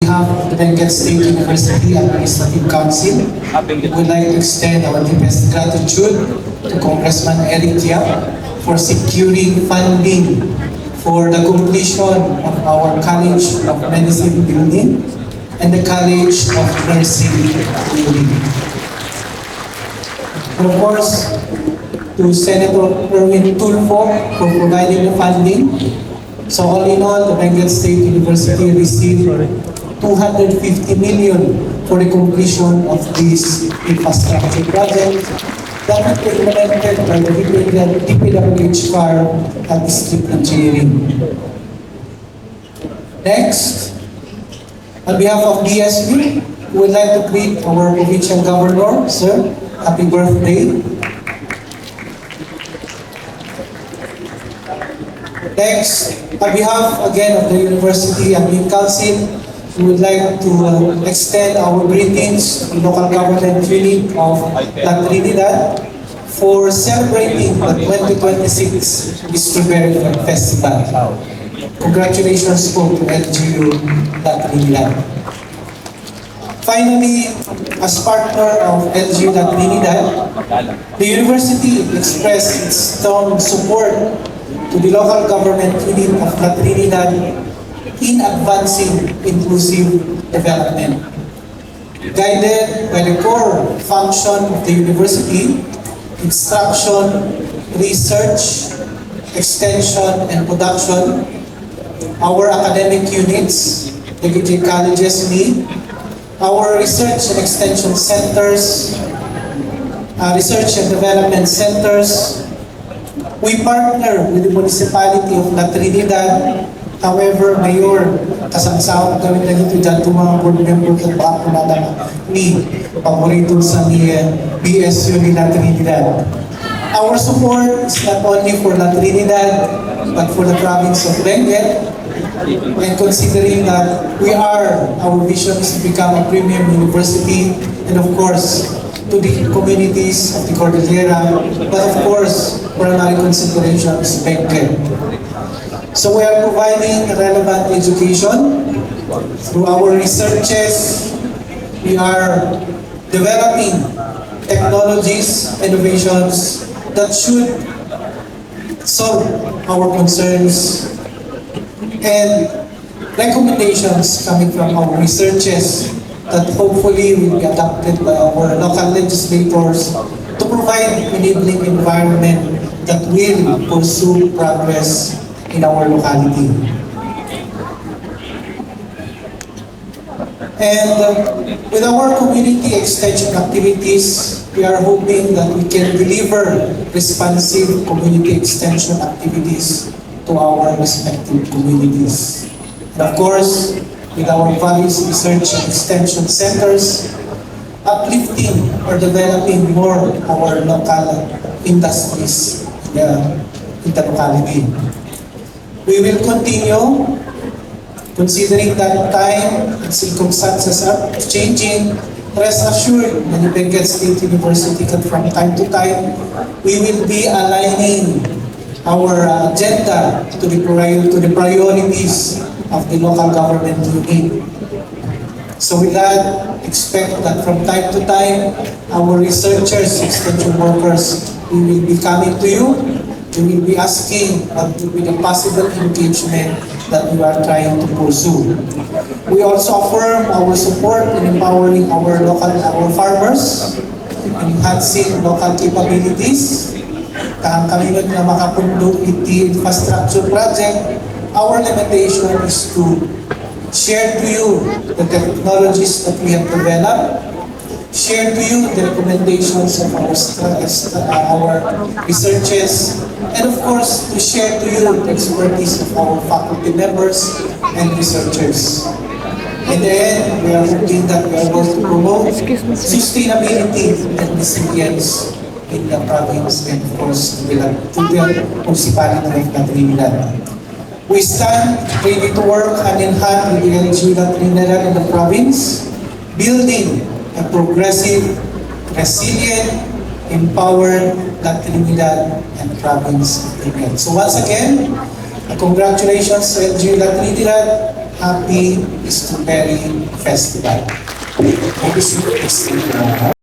behalf of the Benguet State University Administrative Council, we would like to extend our deepest gratitude to Congressman Eric Yap for securing funding for the completion of our College of Medicine building and the College of Nursing building. And of course, to Senator Erwin Tulfo for providing the funding. So all in all, the Benguet State University received 250 million for the completion of this infrastructure project that will be implemented by the DPWH FAR at District Engineering. Next, on behalf of DSU, we would like to greet our provincial governor. Sir, happy birthday. Next, on behalf again of the University Admin Council, we would like to extend our greetings to the local government unit of La Trinidad for celebrating the 2026 Strawberry Festival. Congratulations po to LGU La Trinidad. Finally, as partner of LGU La Trinidad, the university expressed its strong support to the local government unit of La Trinidad in advancing inclusive development. Guided by the core function of the university, instruction, research, extension, and production, our academic units, the colleges need, our research and extension centers, research and development centers. We partner with the municipality of La Trinidad. However, Mayor, kasangsaw kami na dito dyan itong mga board members at baka po natin ni paborito sa ni BSU ni La Trinidad. Our support is not only for La Trinidad, but for the province of Benguet. And considering that our vision is to become a premium university, and of course, to the communities of the Cordillera, but of course, primary consideration is Benguet. So we are providing relevant education through our researches. We are developing technologies, innovations that should solve our concerns, and recommendations coming from our researches that hopefully will be adopted by our local legislators to provide enabling environment that will pursue progress in our locality. And with our community extension activities, we are hoping that we can deliver responsive community extension activities to our respective communities. And of course, with our various research and extension centers, uplifting or developing more our local industries in the locality. We will continue, considering that time and circumstances are changing. Rest assured that the Benguet State University that from time to time, we will be aligning our agenda to the priorities of the local government unit. So with that, expect that from time to time, our researchers, extension workers, we will be coming to you. We will be asking what will be the possible engagement that we are trying to pursue. We also affirm our support in empowering our farmers, enhancing local capabilities. Kami na makapundo iti infrastructure project, our limitation is to share to you the technologies that we have developed, share to you the recommendations of our researches, and of course, to share to you the expertise of our faculty members and researchers. In the end, we are hoping that we are going to promote sustainability and resilience in the province and of course to the municipality of La Trinidad. We stand ready to work hand in hand with the LGU La Trinidad in the province, building a progressive, resilient, empowered La Trinidad and province of Benguet. So once again, congratulations to LGU La Trinidad Happy Strawberry Festival. Thank you so much.